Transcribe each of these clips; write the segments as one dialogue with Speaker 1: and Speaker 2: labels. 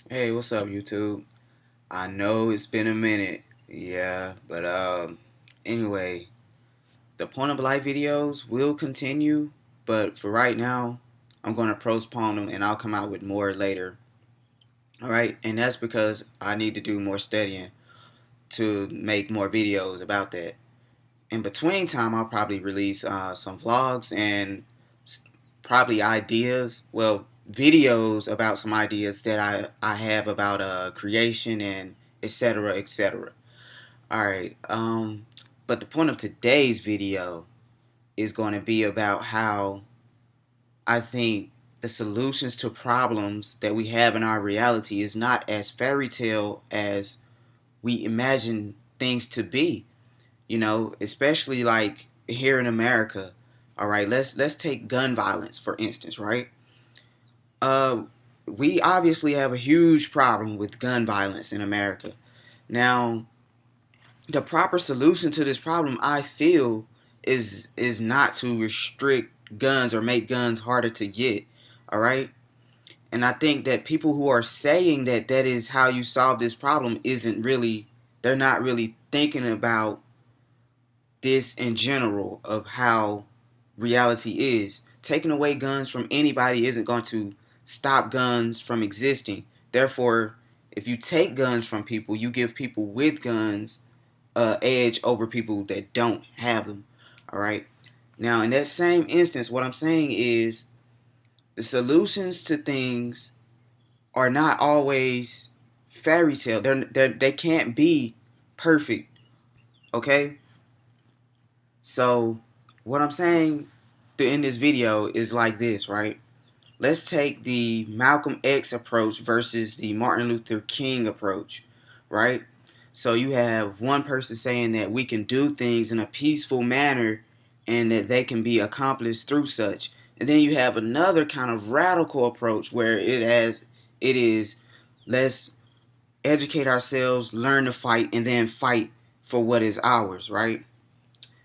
Speaker 1: Hey, what's up, YouTube? I know it's been a minute, yeah, but anyway, the point of life videos will continue, but for right now, I'm going to postpone them and I'll come out with more later. All right, and that's because I need to do more studying to make more videos about that. In between time, I'll probably release some vlogs and probably ideas, well, videos about some ideas that I have about creation and etc. etc. All right. But the point of today's video is going to be about how I think the solutions to problems that we have in our reality is not as fairy tale as we imagine things to be. Especially like here in America. All right, let's take gun violence for instance, right? Uh, we obviously have a huge problem with gun violence in America. Now, the proper solution to this problem, I feel, is not to restrict guns or make guns harder to get. All right, and I think that people who are saying that that is how you solve this problem isn't really, they're not really thinking about this in general of how reality is. Taking away guns from anybody isn't going to stop guns from existing. Therefore, if you take guns from people, you give people with guns edge over people that don't have them. All right. Now, in that same instance, what I'm saying is the solutions to things are not always fairy tale. They can't be perfect. Okay. So, what I'm saying in this video is like this, right? Let's take the Malcolm X approach versus the Martin Luther King approach, right? So you have one person saying that we can do things in a peaceful manner and that they can be accomplished through such. And then you have another kind of radical approach where it is let's educate ourselves, learn to fight, and then fight for what is ours, right?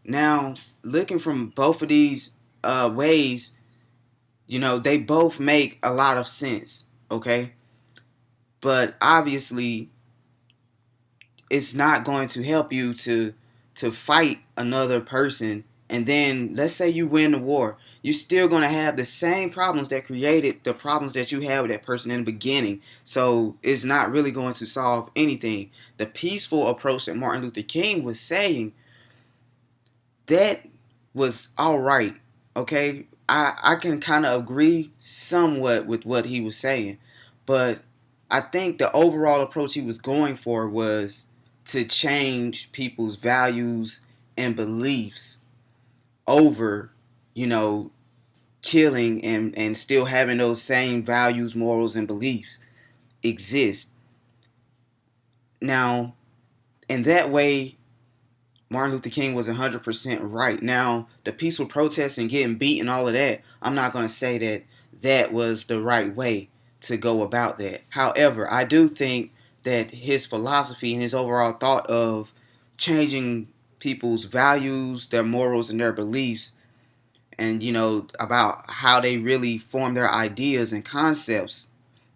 Speaker 1: Now, looking from both of these ways, they both make a lot of sense, okay? But obviously, it's not going to help you to fight another person and then let's say you win the war. You're still going to have the same problems that created the problems that you had with that person in the beginning. So it's not really going to solve anything. The peaceful approach that Martin Luther King was saying, that was all right. Okay, I can kind of agree somewhat with what he was saying, but I think the overall approach he was going for was to change people's values and beliefs over, you know, killing and still having those same values, morals, and beliefs exist. Now, in that way, Martin Luther King was 100% right. Now, the peaceful protests and getting beat and all of that, I'm not going to say that that was the right way to go about that. However, I do think that his philosophy and his overall thought of changing people's values, their morals, and their beliefs, and, about how they really form their ideas and concepts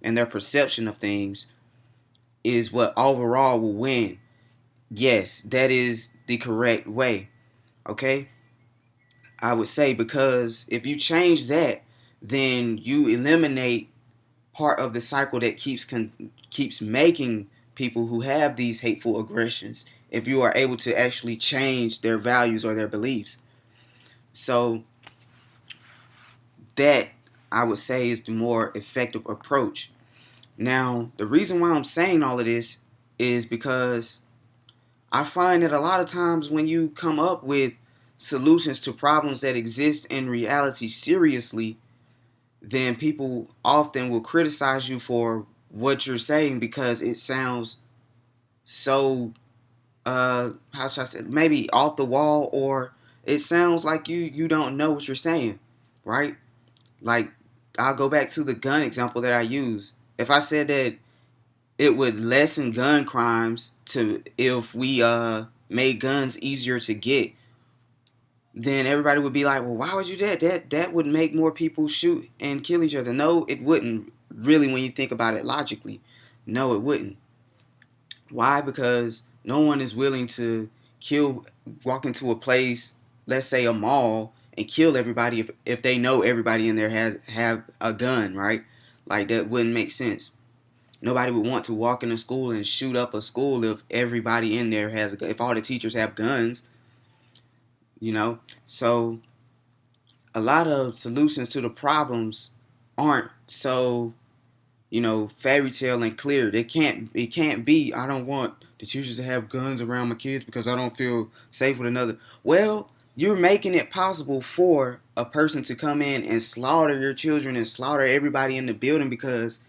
Speaker 1: and their perception of things is what overall will win. Yes, that is the correct way. Okay? I would say because if you change that, then you eliminate part of the cycle that keeps making people who have these hateful aggressions. If you are able to actually change their values or their beliefs, so that I would say is the more effective approach. Now, the reason why I'm saying all of this is because I find that a lot of times when you come up with solutions to problems that exist in reality seriously, then people often will criticize you for what you're saying because it sounds so how should I say, maybe off the wall, or it sounds like you don't know what you're saying, right? Like, I'll go back to the gun example that I use. If I said that it would lessen gun crimes to if we made guns easier to get, then everybody would be like, well, why would you do that? That would make more people shoot and kill each other. No, it wouldn't really when you think about it logically. No, it wouldn't. Why? Because no one is willing to walk into a place, let's say a mall, and kill everybody if they know everybody in there have a gun, right? Like that wouldn't make sense. Nobody would want to walk in a school and shoot up a school if everybody in there has a gun, if all the teachers have guns, you know. So a lot of solutions to the problems aren't so, fairy tale and clear. It can't be, I don't want the teachers to have guns around my kids because I don't feel safe with another. Well, you're making it possible for a person to come in and slaughter your children and slaughter everybody in the building because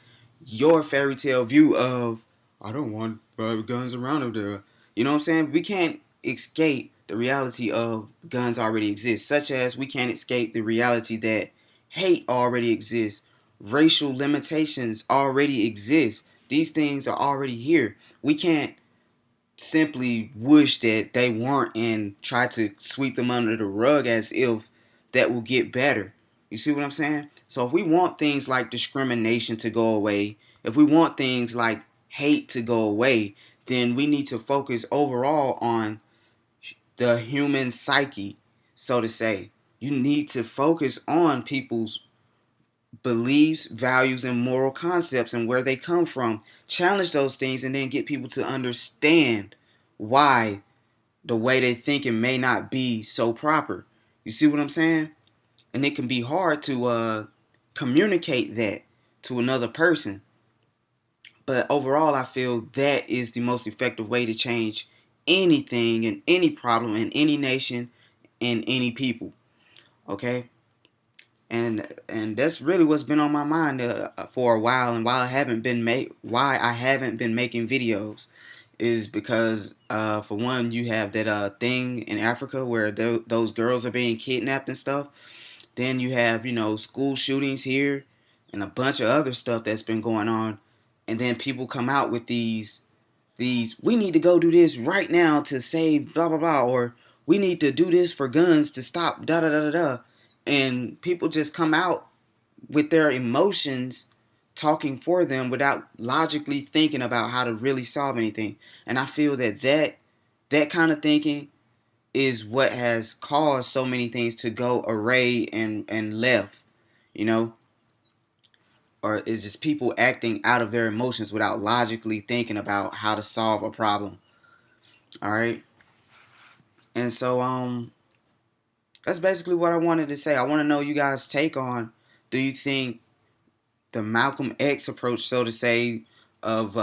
Speaker 1: your fairy tale view of, I don't want guns around them there. You know what I'm saying? We can't escape the reality of guns already exist, such as we can't escape the reality that hate already exists. Racial limitations already exist. These things are already here. We can't simply wish that they weren't and try to sweep them under the rug as if that will get better. You see what I'm saying? So if we want things like discrimination to go away, if we want things like hate to go away, then we need to focus overall on the human psyche, so to say. You need to focus on people's beliefs, values, and moral concepts and where they come from. Challenge those things and then get people to understand why the way they think it may not be so proper. You see what I'm saying? And it can be hard to communicate that to another person. But overall, I feel that is the most effective way to change anything and any problem in any nation and any people. Okay? And that's really what's been on my mind for a while. And why I haven't been making videos is because for one, you have that thing in Africa where those girls are being kidnapped and stuff. Then you have school shootings here and a bunch of other stuff that's been going on. And then people come out with these we need to go do this right now to save blah blah blah, or we need to do this for guns to stop da da da da da. And people just come out with their emotions talking for them without logically thinking about how to really solve anything. And I feel that kind of thinking is what has caused so many things to go array and left, you know, or it's just people acting out of their emotions without logically thinking about how to solve a problem. All right. And so that's basically what I wanted to say. I want to know you guys' take on, do you think the Malcolm X approach, so to say, of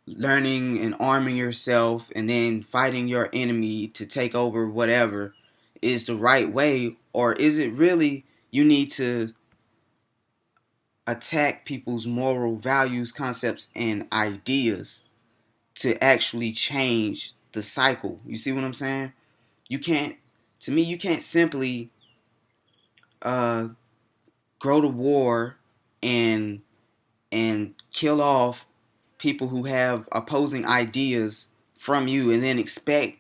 Speaker 1: learning and arming yourself and then fighting your enemy to take over whatever is the right way? Or is it really you need to attack people's moral values, concepts, and ideas to actually change the cycle? You see what I'm saying? You can't, to me, you can't simply uh, go to war and kill off people who have opposing ideas from you and then expect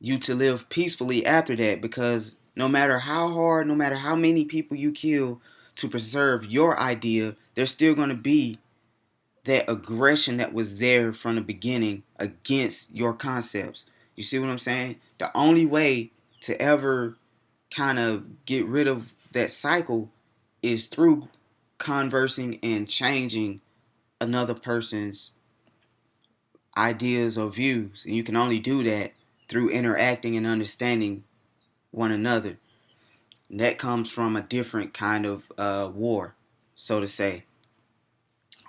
Speaker 1: you to live peacefully after that, because no matter how hard, no matter how many people you kill to preserve your idea, there's still going to be that aggression that was there from the beginning against your concepts. You see what I'm saying? The only way to ever kind of get rid of that cycle is through conversing and changing another person's ideas or views. And you can only do that through interacting and understanding one another. And that comes from a different kind of war, so to say.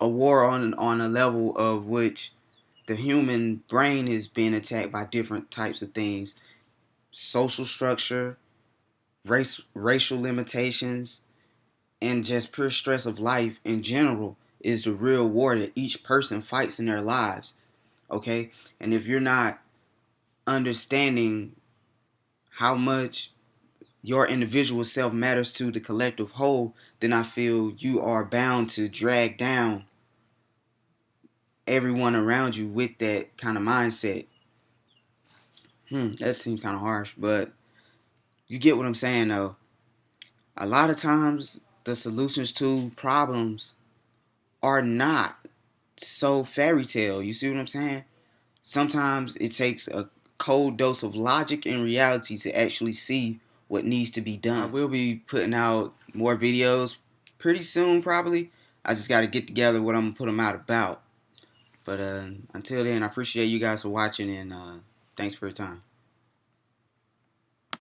Speaker 1: A war on a level of which the human brain is being attacked by different types of things: social structure, racial limitations, and just pure stress of life in general is the real war that each person fights in their lives. Okay? And if you're not understanding how much your individual self matters to the collective whole, then I feel you are bound to drag down everyone around you with that kind of mindset. That seems kind of harsh, but you get what I'm saying though. A lot of times the solutions to problems are not so fairy tale. You see what I'm saying? Sometimes it takes a cold dose of logic and reality to actually see what needs to be done. I will be putting out more videos pretty soon, probably. I just got to get together what I'm gonna put them out about. But until then, I appreciate you guys for watching, and thanks for your time.